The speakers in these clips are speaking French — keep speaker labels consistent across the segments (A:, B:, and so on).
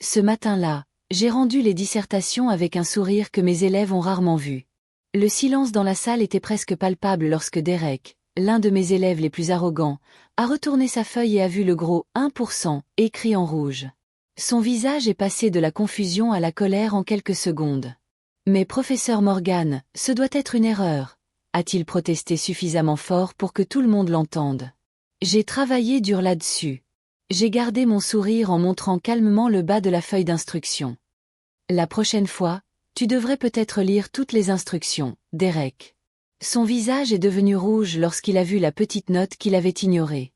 A: Ce matin-là, j'ai rendu les dissertations avec un sourire que mes élèves ont rarement vu. Le silence dans la salle était presque palpable lorsque Derek, l'un de mes élèves les plus arrogants, a retourné sa feuille et a vu le gros 1% écrit en rouge. Son visage est passé de la confusion à la colère en quelques secondes. « Mais professeur Morgan, ce doit être une erreur », a-t-il protesté suffisamment fort pour que tout le monde l'entende. J'ai travaillé dur là-dessus. J'ai gardé mon sourire en montrant calmement le bas de la feuille d'instruction. La prochaine fois, tu devrais peut-être lire toutes les instructions, Derek. Son visage est devenu rouge lorsqu'il a vu la petite note qu'il avait ignorée.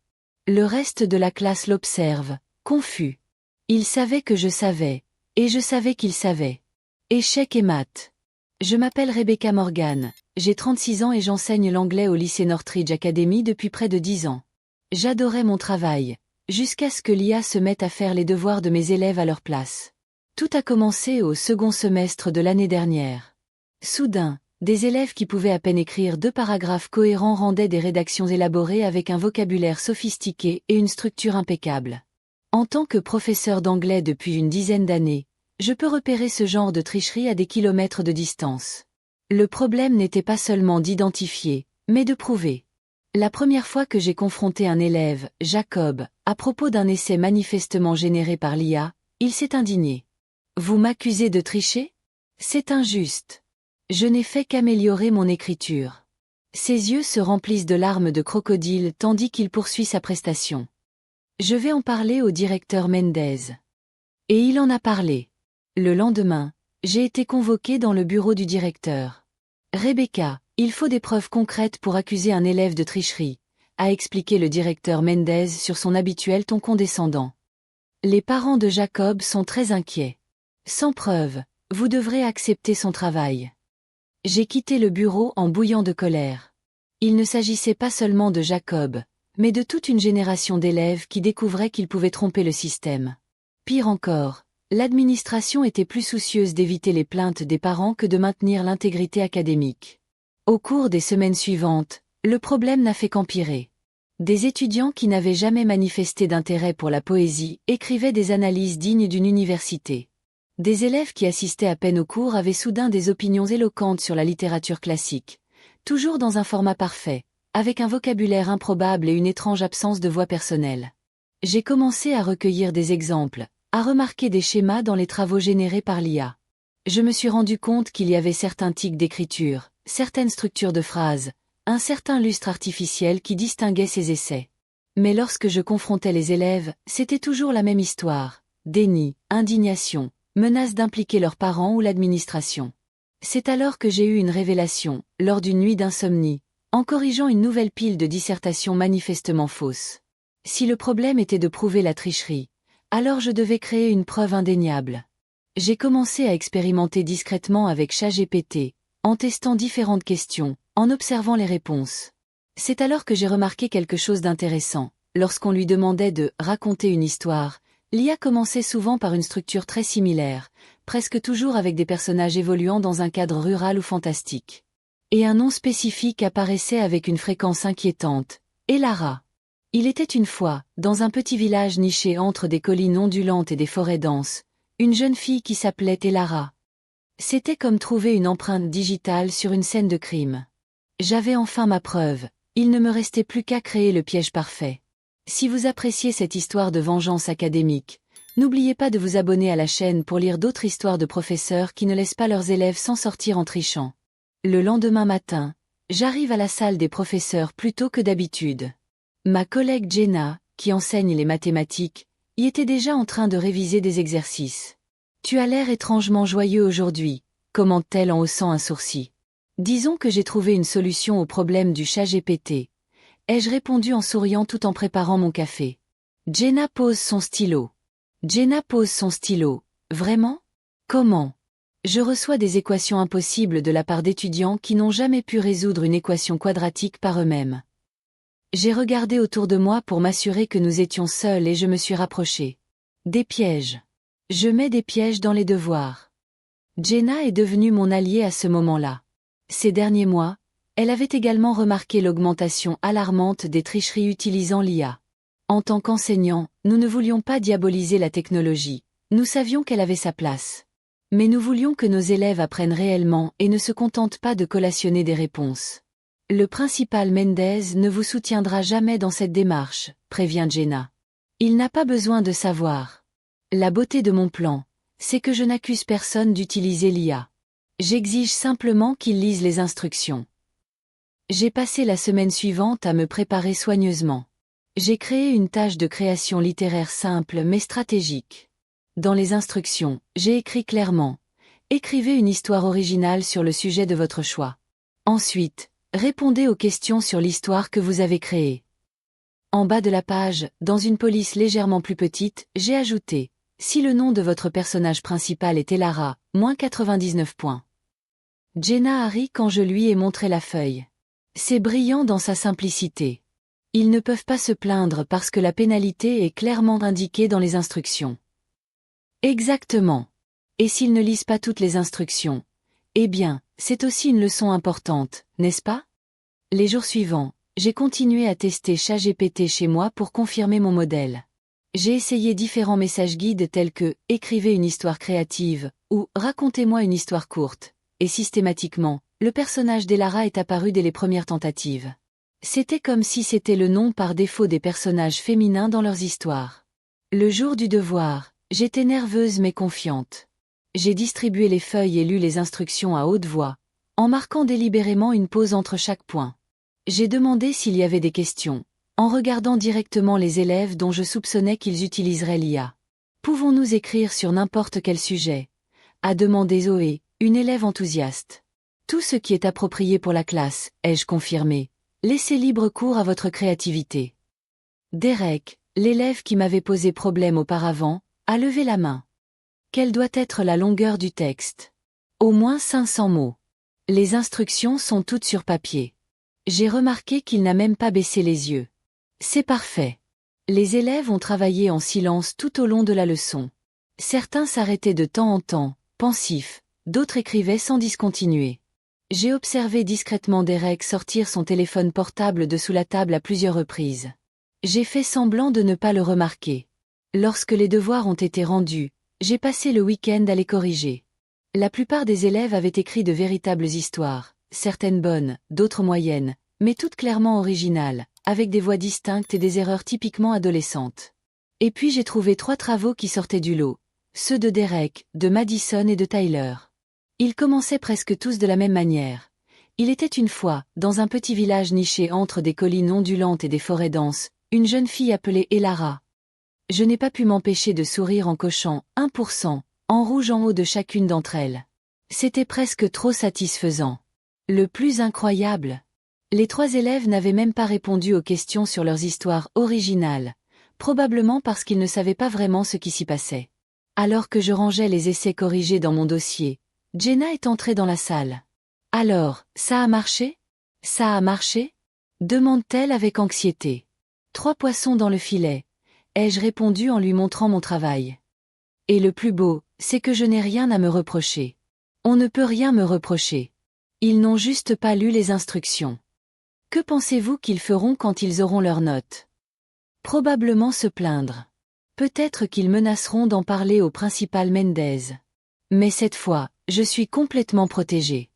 A: Le reste de la classe l'observe, confus. Il savait que je savais, et je savais qu'il savait. Échec et maths. Je m'appelle Rebecca Morgan, j'ai 36 ans et j'enseigne l'anglais au lycée Northridge Academy depuis près de 10 ans. J'adorais mon travail, jusqu'à ce que l'IA se mette à faire les devoirs de mes élèves à leur place. Tout a commencé au second semestre de l'année dernière. Soudain, des élèves qui pouvaient à peine écrire 2 paragraphes cohérents rendaient des rédactions élaborées avec un vocabulaire sophistiqué et une structure impeccable. En tant que professeur d'anglais depuis une dizaine d'années, je peux repérer ce genre de tricherie à des kilomètres de distance. Le problème n'était pas seulement d'identifier, mais de prouver. La première fois que j'ai confronté un élève, Jacob, à propos d'un essai manifestement généré par l'IA, il s'est indigné. « Vous m'accusez de tricher ? C'est injuste. Je n'ai fait qu'améliorer mon écriture. » Ses yeux se remplissent de larmes de crocodile tandis qu'il poursuit sa prestation. Je vais en parler au directeur Mendez. Et il en a parlé. Le lendemain, j'ai été convoqué dans le bureau du directeur. Rebecca, il faut des preuves concrètes pour accuser un élève de tricherie, a expliqué le directeur Mendez sur son habituel ton condescendant. Les parents de Jacob sont très inquiets. Sans preuve, vous devrez accepter son travail. J'ai quitté le bureau en bouillant de colère. Il ne s'agissait pas seulement de Jacob, mais de toute une génération d'élèves qui découvraient qu'ils pouvaient tromper le système. Pire encore, l'administration était plus soucieuse d'éviter les plaintes des parents que de maintenir l'intégrité académique. Au cours des semaines suivantes, le problème n'a fait qu'empirer. Des étudiants qui n'avaient jamais manifesté d'intérêt pour la poésie écrivaient des analyses dignes d'une université. Des élèves qui assistaient à peine aux cours avaient soudain des opinions éloquentes sur la littérature classique, toujours dans un format parfait, avec un vocabulaire improbable et une étrange absence de voix personnelle. J'ai commencé à recueillir des exemples, à remarquer des schémas dans les travaux générés par l'IA. Je me suis rendu compte qu'il y avait certains tics d'écriture, certaines structures de phrases, un certain lustre artificiel qui distinguait ces essais. Mais lorsque je confrontais les élèves, c'était toujours la même histoire, déni, indignation, menace d'impliquer leurs parents ou l'administration. C'est alors que j'ai eu une révélation, lors d'une nuit d'insomnie, en corrigeant une nouvelle pile de dissertations manifestement fausses. Si le problème était de prouver la tricherie, alors je devais créer une preuve indéniable. J'ai commencé à expérimenter discrètement avec ChatGPT, en testant différentes questions, en observant les réponses. C'est alors que j'ai remarqué quelque chose d'intéressant. Lorsqu'on lui demandait de « raconter une histoire », l'IA commençait souvent par une structure très similaire, presque toujours avec des personnages évoluant dans un cadre rural ou fantastique. Et un nom spécifique apparaissait avec une fréquence inquiétante, Elara. Il était une fois, dans un petit village niché entre des collines ondulantes et des forêts denses, une jeune fille qui s'appelait Elara. C'était comme trouver une empreinte digitale sur une scène de crime. J'avais enfin ma preuve, il ne me restait plus qu'à créer le piège parfait. Si vous appréciez cette histoire de vengeance académique, n'oubliez pas de vous abonner à la chaîne pour lire d'autres histoires de professeurs qui ne laissent pas leurs élèves s'en sortir en trichant. Le lendemain matin, j'arrive à la salle des professeurs plus tôt que d'habitude. Ma collègue Jenna, qui enseigne les mathématiques, y était déjà en train de réviser des exercices. « Tu as l'air étrangement joyeux aujourd'hui », commente-t-elle en haussant un sourcil. Disons que j'ai trouvé une solution au problème du ChatGPT. Ai-je répondu en souriant tout en préparant mon café. Jenna pose son stylo. Vraiment ? Comment ? Je reçois des équations impossibles de la part d'étudiants qui n'ont jamais pu résoudre une équation quadratique par eux-mêmes. J'ai regardé autour de moi pour m'assurer que nous étions seuls et je me suis rapproché. Des pièges. Je mets des pièges dans les devoirs. Jenna est devenue mon alliée à ce moment-là. Ces derniers mois, elle avait également remarqué l'augmentation alarmante des tricheries utilisant l'IA. En tant qu'enseignants, nous ne voulions pas diaboliser la technologie, Nous savions qu'elle avait sa place. Mais nous voulions que nos élèves apprennent réellement et ne se contentent pas de collationner des réponses. Le principal Mendez ne vous soutiendra jamais dans cette démarche, prévient Jenna. Il n'a pas besoin de savoir. La beauté de mon plan, c'est que je n'accuse personne d'utiliser l'IA. J'exige simplement qu'il lise les instructions. J'ai passé la semaine suivante à me préparer soigneusement. J'ai créé une tâche de création littéraire simple mais stratégique. Dans les instructions, j'ai écrit clairement « Écrivez une histoire originale sur le sujet de votre choix. Ensuite, répondez aux questions sur l'histoire que vous avez créée. » En bas de la page, dans une police légèrement plus petite, j'ai ajouté « Si le nom de votre personnage principal était Lara, moins 99 points. » Jenna a ri quand je lui ai montré la feuille. C'est brillant dans sa simplicité. Ils ne peuvent pas se plaindre parce que la pénalité est clairement indiquée dans les instructions. Exactement. Et s'ils ne lisent pas toutes les instructions, eh bien, c'est aussi une leçon importante, n'est-ce pas? Les jours suivants, j'ai continué à tester ChatGPT chez moi pour confirmer mon modèle. J'ai essayé différents messages guides tels que « Écrivez une histoire créative » ou « Racontez-moi une histoire courte », et systématiquement, le personnage d'Elara est apparu dès les premières tentatives. C'était comme si c'était le nom par défaut des personnages féminins dans leurs histoires. Le jour du devoir, j'étais nerveuse mais confiante. J'ai distribué les feuilles et lu les instructions à haute voix, en marquant délibérément une pause entre chaque point. J'ai demandé s'il y avait des questions, en regardant directement les élèves dont je soupçonnais qu'ils utiliseraient l'IA. Pouvons-nous écrire sur n'importe quel sujet? A demandé Zoé, une élève enthousiaste. Tout ce qui est approprié pour la classe, ai-je confirmé. Laissez libre cours à votre créativité. Derek, l'élève qui m'avait posé problème auparavant, a levé la main. Quelle doit être la longueur du texte? Au moins 500 mots. Les instructions sont toutes sur papier. J'ai remarqué qu'il n'a même pas baissé les yeux. C'est parfait. Les élèves ont travaillé en silence tout au long de la leçon. Certains s'arrêtaient de temps en temps, pensifs, d'autres écrivaient sans discontinuer. J'ai observé discrètement Derek sortir son téléphone portable de sous la table à plusieurs reprises. J'ai fait semblant de ne pas le remarquer. Lorsque les devoirs ont été rendus, j'ai passé le week-end à les corriger. La plupart des élèves avaient écrit de véritables histoires, certaines bonnes, d'autres moyennes, mais toutes clairement originales, avec des voix distinctes et des erreurs typiquement adolescentes. Et puis j'ai trouvé 3 travaux qui sortaient du lot, ceux de Derek, de Madison et de Tyler. Ils commençaient presque tous de la même manière. Il était une fois, dans un petit village niché entre des collines ondulantes et des forêts denses, une jeune fille appelée Elara. Je n'ai pas pu m'empêcher de sourire en cochant 1%, en rouge en haut de chacune d'entre elles. C'était presque trop satisfaisant. Le plus incroyable. Les 3 élèves n'avaient même pas répondu aux questions sur leurs histoires originales, probablement parce qu'ils ne savaient pas vraiment ce qui s'y passait. Alors que je rangeais les essais corrigés dans mon dossier, Jenna est entrée dans la salle. « Alors, ça a marché? Ça a marché ?» demande-t-elle avec anxiété. 3 poissons dans le filet, ai-je répondu en lui montrant mon travail. Et le plus beau, c'est que je n'ai rien à me reprocher. On ne peut rien me reprocher. Ils n'ont juste pas lu les instructions. Que pensez-vous qu'ils feront quand ils auront leurs notes? Probablement se plaindre. Peut-être qu'ils menaceront d'en parler au principal Mendez. Mais cette fois, je suis complètement protégée.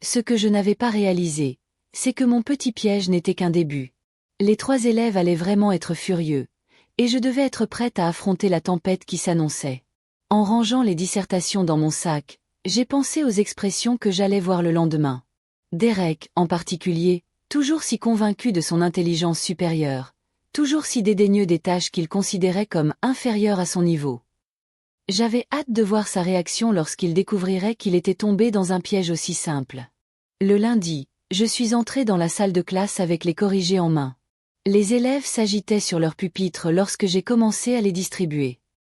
A: Ce que je n'avais pas réalisé, c'est que mon petit piège n'était qu'un début. Les 3 élèves allaient vraiment être furieux, et je devais être prête à affronter la tempête qui s'annonçait. En rangeant les dissertations dans mon sac, j'ai pensé aux expressions que j'allais voir le lendemain. Derek, en particulier, toujours si convaincu de son intelligence supérieure, toujours si dédaigneux des tâches qu'il considérait comme inférieures à son niveau. J'avais hâte de voir sa réaction lorsqu'il découvrirait qu'il était tombé dans un piège aussi simple. Le lundi, je suis entrée dans la salle de classe avec les corrigés en main. Les élèves s'agitaient sur leur pupitre lorsque j'ai commencé à les distribuer.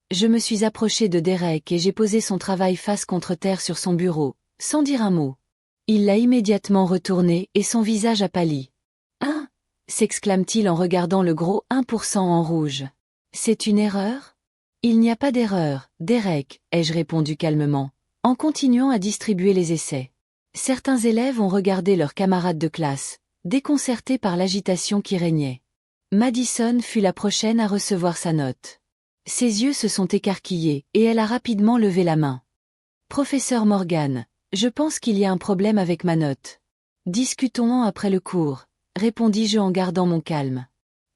A: Je me suis approchée de Derek et j'ai posé son travail face contre terre sur son bureau, sans dire un mot. Il l'a immédiatement retourné et son visage a pâli. « Hein » s'exclame-t-il en regardant le gros 1% en rouge. « C'est une erreur ?» « Il n'y a pas d'erreur, Derek, ai-je répondu calmement, en continuant à distribuer les essais. Certains élèves ont regardé leurs camarades de classe, déconcertés par l'agitation qui régnait. Madison fut la prochaine à recevoir sa note. Ses yeux se sont écarquillés, et elle a rapidement levé la main. Professeur Morgan, je pense qu'il y a un problème avec ma note. Discutons-en après le cours, répondis-je en gardant mon calme.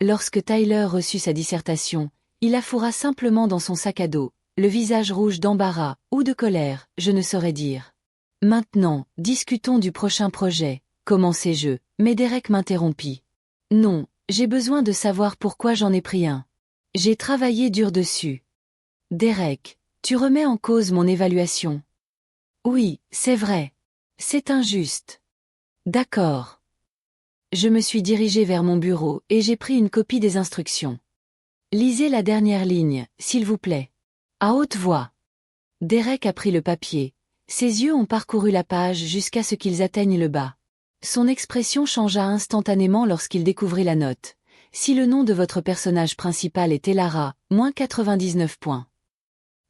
A: Lorsque Tyler reçut sa dissertation, il la fourra simplement dans son sac à dos, le visage rouge d'embarras, ou de colère, je ne saurais dire. Maintenant, discutons du prochain projet, commençai-je, mais Derek m'interrompit. Non, j'ai besoin de savoir pourquoi j'en ai pris un. J'ai travaillé dur dessus. Derek, tu remets en cause mon évaluation. Oui, c'est vrai. C'est injuste. D'accord. Je me suis dirigé vers mon bureau et j'ai pris une copie des instructions. Lisez la dernière ligne, s'il vous plaît. À haute voix. Derek a pris le papier. Ses yeux ont parcouru la page jusqu'à ce qu'ils atteignent le bas. Son expression changea instantanément lorsqu'il découvrit la note. Si le nom de votre personnage principal était Lara, moins 99 points.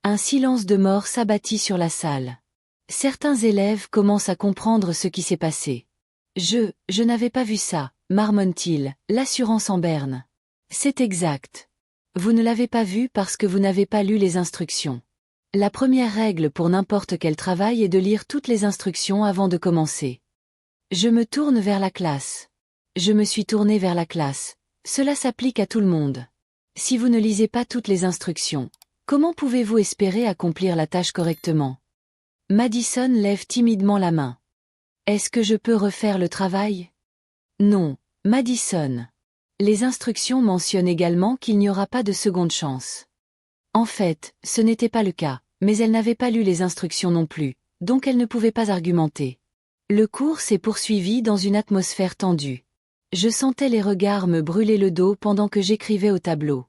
A: Un silence de mort s'abattit sur la salle. Certains élèves commencent à comprendre ce qui s'est passé. Je n'avais pas vu ça, marmonne-t-il, l'assurance en berne. C'est exact. Vous ne l'avez pas vu parce que vous n'avez pas lu les instructions. La première règle pour n'importe quel travail est de lire toutes les instructions avant de commencer. Je me tourne vers la classe. Je me suis tourné vers la classe. Cela s'applique à tout le monde. Si vous ne lisez pas toutes les instructions, comment pouvez-vous espérer accomplir la tâche correctement? Madison lève timidement la main. Est-ce que je peux refaire le travail? Non, Madison. Les instructions mentionnent également qu'il n'y aura pas de seconde chance. En fait, ce n'était pas le cas, mais elle n'avait pas lu les instructions non plus, donc elle ne pouvait pas argumenter. Le cours s'est poursuivi dans une atmosphère tendue. Je sentais les regards me brûler le dos pendant que j'écrivais au tableau.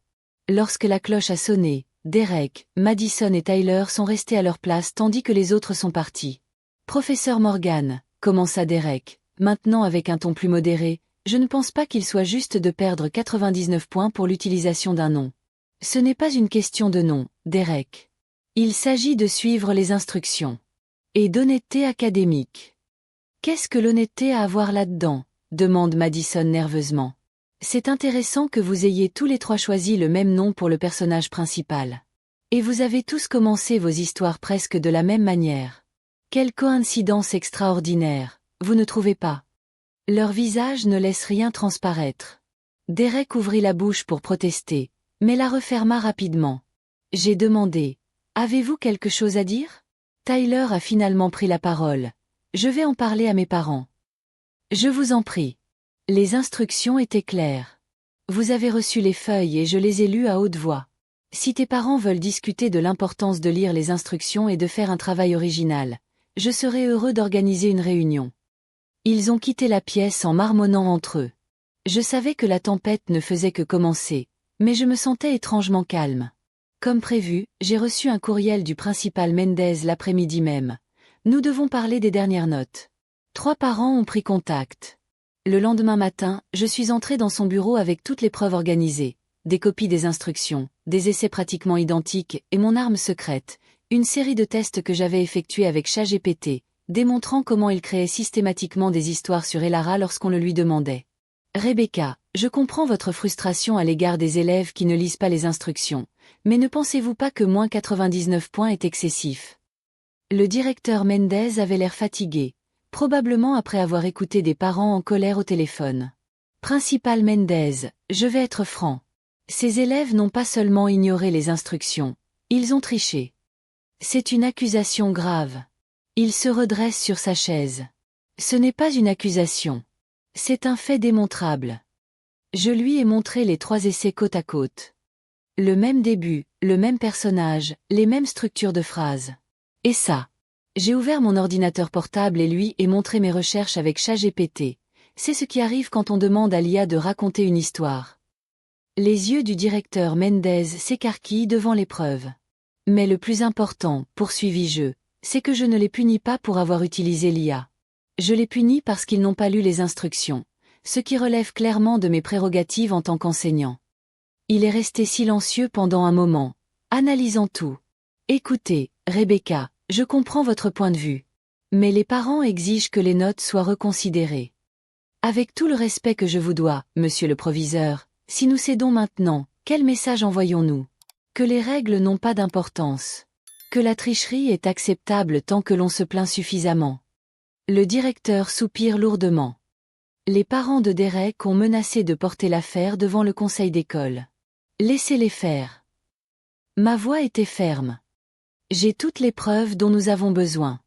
A: Lorsque la cloche a sonné, Derek, Madison et Tyler sont restés à leur place tandis que les autres sont partis. Professeur Morgan, commença Derek, maintenant avec un ton plus modéré, je ne pense pas qu'il soit juste de perdre 99 points pour l'utilisation d'un nom. Ce n'est pas une question de nom, Derek. Il s'agit de suivre les instructions. Et d'honnêteté académique. Qu'est-ce que l'honnêteté a à voir là-dedans? Demande Madison nerveusement. C'est intéressant que vous ayez tous les trois choisi le même nom pour le personnage principal. Et vous avez tous commencé vos histoires presque de la même manière. Quelle coïncidence extraordinaire, vous ne trouvez pas? Leur visage ne laisse rien transparaître. Derek ouvrit la bouche pour protester, mais la referma rapidement. J'ai demandé. Avez-vous quelque chose à dire? Tyler a finalement pris la parole. Je vais en parler à mes parents. Je vous en prie. Les instructions étaient claires. Vous avez reçu les feuilles et je les ai lues à haute voix. Si tes parents veulent discuter de l'importance de lire les instructions et de faire un travail original, je serai heureux d'organiser une réunion. Ils ont quitté la pièce en marmonnant entre eux. Je savais que la tempête ne faisait que commencer, mais je me sentais étrangement calme. Comme prévu, j'ai reçu un courriel du principal Mendez l'après-midi même. Nous devons parler des dernières notes. 3 parents ont pris contact. Le lendemain matin, je suis entré dans son bureau avec toutes les preuves organisées, des copies des instructions, des essais pratiquement identiques et mon arme secrète, une série de tests que j'avais effectués avec ChatGPT, démontrant comment il créait systématiquement des histoires sur Elara lorsqu'on le lui demandait. Rebecca, je comprends votre frustration à l'égard des élèves qui ne lisent pas les instructions, mais ne pensez-vous pas que moins 99 points est excessif? Le directeur Mendez avait l'air fatigué, probablement après avoir écouté des parents en colère au téléphone. Principal Mendez, je vais être franc. Ces élèves n'ont pas seulement ignoré les instructions, ils ont triché. C'est une accusation grave. Il se redresse sur sa chaise. Ce n'est pas une accusation. C'est un fait démontrable. Je lui ai montré les 3 essais côte à côte. Le même début, le même personnage, les mêmes structures de phrases. Et ça. J'ai ouvert mon ordinateur portable et lui ai montré mes recherches avec ChatGPT. C'est ce qui arrive quand on demande à l'IA de raconter une histoire. Les yeux du directeur Mendez s'écarquillent devant l'épreuve. Mais le plus important, poursuivis-je, c'est que je ne les punis pas pour avoir utilisé l'IA. Je les punis parce qu'ils n'ont pas lu les instructions, ce qui relève clairement de mes prérogatives en tant qu'enseignant. Il est resté silencieux pendant un moment, analysant tout. Écoutez, Rebecca, je comprends votre point de vue. Mais les parents exigent que les notes soient reconsidérées. Avec tout le respect que je vous dois, monsieur le proviseur, si nous cédons maintenant, quel message envoyons-nous? Que les règles n'ont pas d'importance. Que la tricherie est acceptable tant que l'on se plaint suffisamment. Le directeur soupire lourdement. Les parents de Derek ont menacé de porter l'affaire devant le conseil d'école. Laissez-les faire. Ma voix était ferme. J'ai toutes les preuves dont nous avons besoin.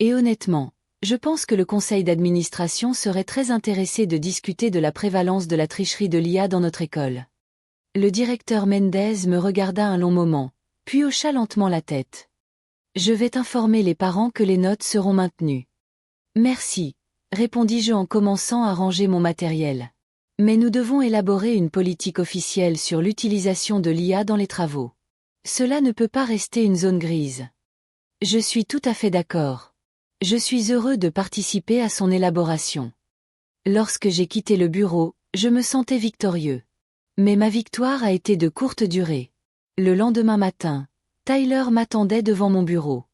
A: Et honnêtement, je pense que le conseil d'administration serait très intéressé de discuter de la prévalence de la tricherie de l'IA dans notre école. Le directeur Mendez me regarda un long moment, puis hocha lentement la tête. Je vais t'informer les parents que les notes seront maintenues. Merci, répondis-je en commençant à ranger mon matériel. Mais nous devons élaborer une politique officielle sur l'utilisation de l'IA dans les travaux. Cela ne peut pas rester une zone grise. Je suis tout à fait d'accord. Je suis heureux de participer à son élaboration. Lorsque j'ai quitté le bureau, je me sentais victorieux. Mais ma victoire a été de courte durée. Le lendemain matin, Tyler m'attendait devant mon bureau.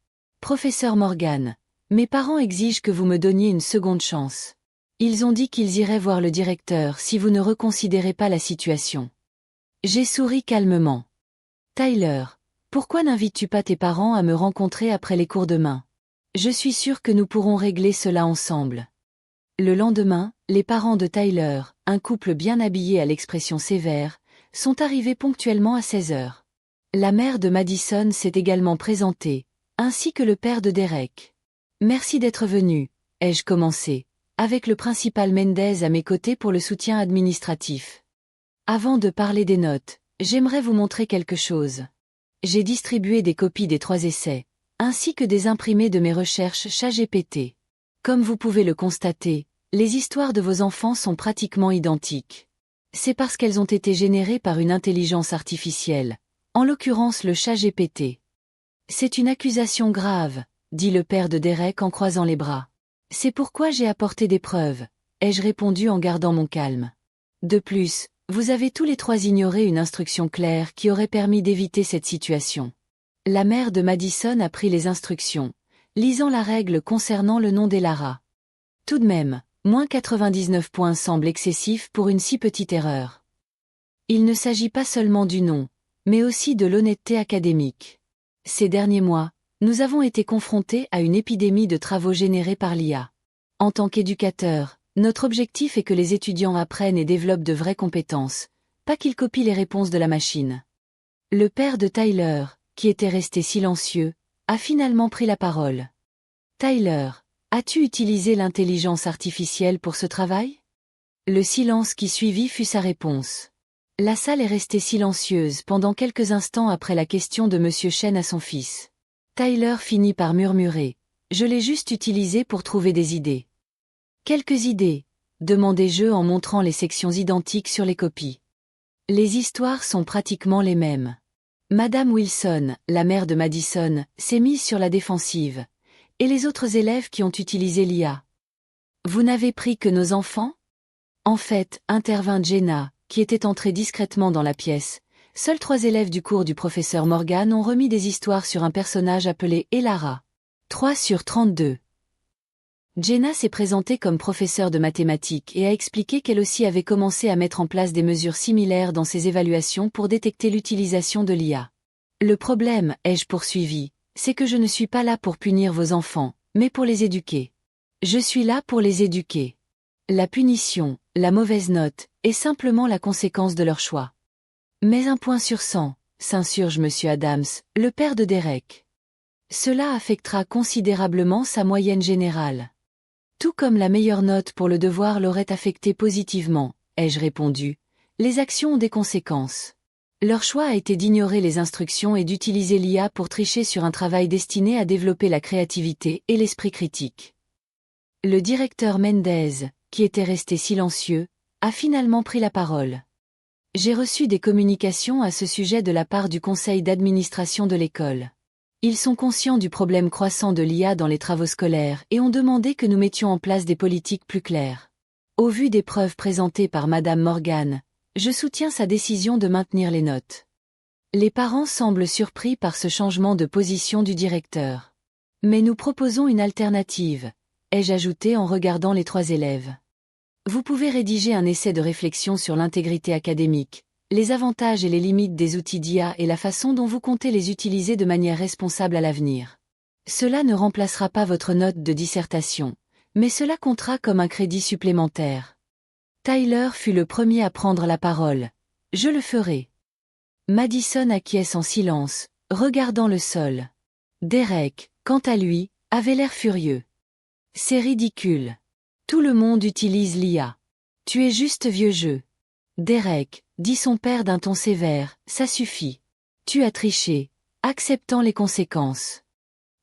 A: Professeur Morgan, mes parents exigent que vous me donniez une seconde chance. Ils ont dit qu'ils iraient voir le directeur si vous ne reconsidérez pas la situation. J'ai souri calmement. Tyler, pourquoi n'invites-tu pas tes parents à me rencontrer après les cours demain? Je suis sûr que nous pourrons régler cela ensemble. Le lendemain, les parents de Tyler, un couple bien habillé à l'expression sévère, sont arrivés ponctuellement à 16 heures. La mère de Madison s'est également présentée, ainsi que le père de Derek. Merci d'être venu, ai-je commencé, avec le principal Mendez à mes côtés pour le soutien administratif. Avant de parler des notes, j'aimerais vous montrer quelque chose. J'ai distribué des copies des 3 essais, ainsi que des imprimés de mes recherches ChatGPT. Comme vous pouvez le constater, les histoires de vos enfants sont pratiquement identiques. C'est parce qu'elles ont été générées par une intelligence artificielle, en l'occurrence le ChatGPT. C'est une accusation grave, dit le père de Derek en croisant les bras. C'est pourquoi j'ai apporté des preuves, ai-je répondu en gardant mon calme. De plus, vous avez tous les 3 ignoré une instruction claire qui aurait permis d'éviter cette situation. La mère de Madison a pris les instructions, lisant la règle concernant le nom d'Elara. Tout de même, moins 99 points semble excessif pour une si petite erreur. Il ne s'agit pas seulement du nom, mais aussi de l'honnêteté académique. Ces derniers mois, nous avons été confrontés à une épidémie de travaux générés par l'IA. En tant qu'éducateur, notre objectif est que les étudiants apprennent et développent de vraies compétences, pas qu'ils copient les réponses de la machine. Le père de Tyler, qui était resté silencieux, a finalement pris la parole. Tyler, as-tu utilisé l'intelligence artificielle pour ce travail? Le silence qui suivit fut sa réponse. La salle est restée silencieuse pendant quelques instants après la question de Monsieur Chen à son fils. Tyler finit par murmurer. Je l'ai juste utilisé pour trouver des idées. Quelques idées, demandai-je en montrant les sections identiques sur les copies. Les histoires sont pratiquement les mêmes. Madame Wilson, la mère de Madison, s'est mise sur la défensive. Et les autres élèves qui ont utilisé l'IA. Vous n'avez pris que nos enfants? En fait, intervint Jenna, qui était entrée discrètement dans la pièce. Seuls 3 élèves du cours du professeur Morgan ont remis des histoires sur un personnage appelé Elara. 3 sur 32. Jenna s'est présentée comme professeure de mathématiques et a expliqué qu'elle aussi avait commencé à mettre en place des mesures similaires dans ses évaluations pour détecter l'utilisation de l'IA. Le problème, ai-je poursuivi, c'est que je ne suis pas là pour punir vos enfants, mais pour les éduquer. Je suis là pour les éduquer. La punition, la mauvaise note, est simplement la conséquence de leur choix. Mais 1 point sur 100, s'insurge Monsieur Adams, le père de Derek. Cela affectera considérablement sa moyenne générale. Tout comme la meilleure note pour le devoir l'aurait affecté positivement, ai-je répondu, les actions ont des conséquences. Leur choix a été d'ignorer les instructions et d'utiliser l'IA pour tricher sur un travail destiné à développer la créativité et l'esprit critique. Le directeur Mendez, qui était resté silencieux, a finalement pris la parole. J'ai reçu des communications à ce sujet de la part du conseil d'administration de l'école. Ils sont conscients du problème croissant de l'IA dans les travaux scolaires et ont demandé que nous mettions en place des politiques plus claires. Au vu des preuves présentées par Madame Morgan, je soutiens sa décision de maintenir les notes. Les parents semblent surpris par ce changement de position du directeur. Mais nous proposons une alternative, ai-je ajouté en regardant les 3 élèves. Vous pouvez rédiger un essai de réflexion sur l'intégrité académique, les avantages et les limites des outils d'IA et la façon dont vous comptez les utiliser de manière responsable à l'avenir. Cela ne remplacera pas votre note de dissertation, mais cela comptera comme un crédit supplémentaire. Tyler fut le premier à prendre la parole. « Je le ferai. » Madison acquiesce en silence, regardant le sol. Derek, quant à lui, avait l'air furieux. « C'est ridicule. Tout le monde utilise l'IA. Tu es juste vieux jeu. » Derek, dit son père d'un ton sévère, « Ça suffit. Tu as triché, acceptant les conséquences. »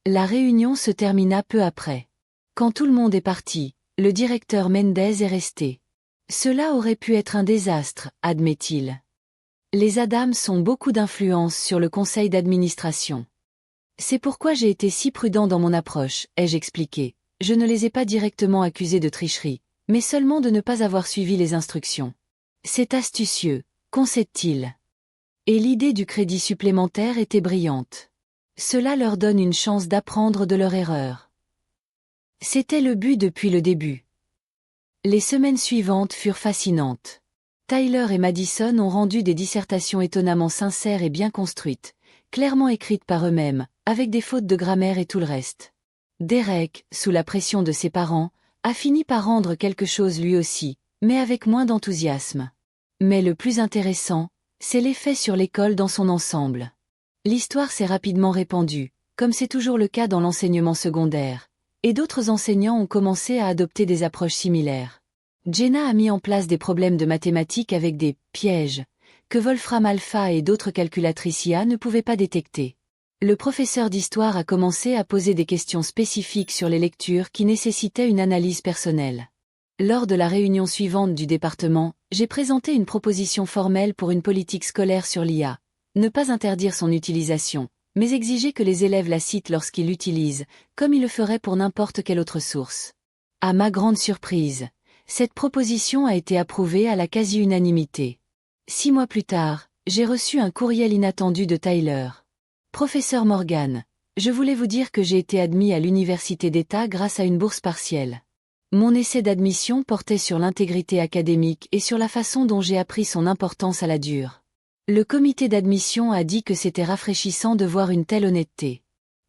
A: La réunion se termina peu après. Quand tout le monde est parti, le directeur Mendez est resté. « Cela aurait pu être un désastre, admet-il. Les Adams ont beaucoup d'influence sur le conseil d'administration. C'est pourquoi j'ai été si prudent dans mon approche, ai-je expliqué. Je ne les ai pas directement accusés de tricherie, mais seulement de ne pas avoir suivi les instructions. C'est astucieux, concède-t-il. Et l'idée du crédit supplémentaire était brillante. Cela leur donne une chance d'apprendre de leur erreur. C'était le but depuis le début. Les semaines suivantes furent fascinantes. Tyler et Madison ont rendu des dissertations étonnamment sincères et bien construites, clairement écrites par eux-mêmes, avec des fautes de grammaire et tout le reste. Derek, sous la pression de ses parents, a fini par rendre quelque chose lui aussi, mais avec moins d'enthousiasme. Mais le plus intéressant, c'est l'effet sur l'école dans son ensemble. L'histoire s'est rapidement répandue, comme c'est toujours le cas dans l'enseignement secondaire, et d'autres enseignants ont commencé à adopter des approches similaires. Jenna a mis en place des problèmes de mathématiques avec des « pièges » que Wolfram Alpha et d'autres calculatrices IA ne pouvaient pas détecter. Le professeur d'histoire a commencé à poser des questions spécifiques sur les lectures qui nécessitaient une analyse personnelle. Lors de la réunion suivante du département, j'ai présenté une proposition formelle pour une politique scolaire sur l'IA. Ne pas interdire son utilisation, mais exiger que les élèves la citent lorsqu'ils l'utilisent, comme ils le feraient pour n'importe quelle autre source. À ma grande surprise, cette proposition a été approuvée à la quasi-unanimité. 6 mois plus tard, j'ai reçu un courriel inattendu de Tyler. Professeur Morgan, je voulais vous dire que j'ai été admis à l'université d'État grâce à une bourse partielle. Mon essai d'admission portait sur l'intégrité académique et sur la façon dont j'ai appris son importance à la dure. Le comité d'admission a dit que c'était rafraîchissant de voir une telle honnêteté.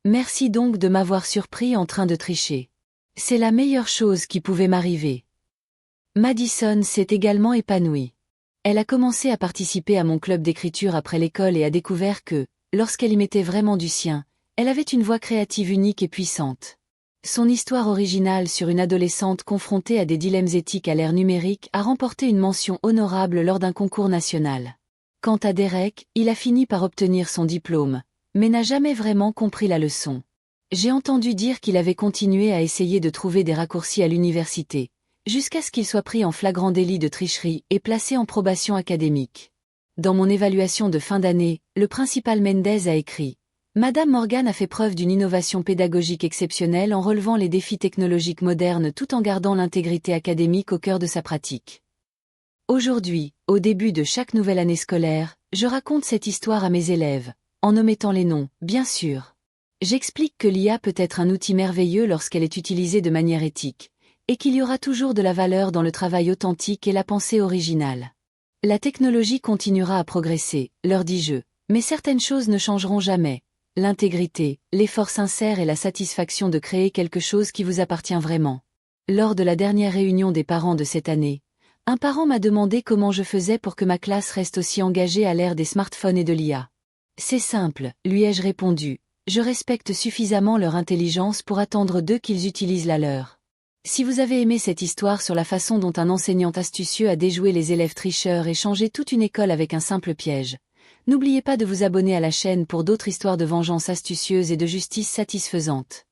A: Merci donc de m'avoir surpris en train de tricher. C'est la meilleure chose qui pouvait m'arriver. Madison s'est également épanouie. Elle a commencé à participer à mon club d'écriture après l'école et a découvert que, lorsqu'elle y mettait vraiment du sien, elle avait une voix créative unique et puissante. Son histoire originale sur une adolescente confrontée à des dilemmes éthiques à l'ère numérique a remporté une mention honorable lors d'un concours national. Quant à Derek, il a fini par obtenir son diplôme, mais n'a jamais vraiment compris la leçon. J'ai entendu dire qu'il avait continué à essayer de trouver des raccourcis à l'université, jusqu'à ce qu'il soit pris en flagrant délit de tricherie et placé en probation académique. Dans mon évaluation de fin d'année, le principal Mendez a écrit « Madame Morgan a fait preuve d'une innovation pédagogique exceptionnelle en relevant les défis technologiques modernes tout en gardant l'intégrité académique au cœur de sa pratique. » Aujourd'hui, au début de chaque nouvelle année scolaire, je raconte cette histoire à mes élèves, en omettant les noms, bien sûr. J'explique que l'IA peut être un outil merveilleux lorsqu'elle est utilisée de manière éthique, et qu'il y aura toujours de la valeur dans le travail authentique et la pensée originale. La technologie continuera à progresser, leur dis-je, mais certaines choses ne changeront jamais. L'intégrité, l'effort sincère et la satisfaction de créer quelque chose qui vous appartient vraiment. Lors de la dernière réunion des parents de cette année, un parent m'a demandé comment je faisais pour que ma classe reste aussi engagée à l'ère des smartphones et de l'IA. C'est simple, lui ai-je répondu, je respecte suffisamment leur intelligence pour attendre d'eux qu'ils utilisent la leur. Si vous avez aimé cette histoire sur la façon dont un enseignant astucieux a déjoué les élèves tricheurs et changé toute une école avec un simple piège, n'oubliez pas de vous abonner à la chaîne pour d'autres histoires de vengeance astucieuse et de justice satisfaisante.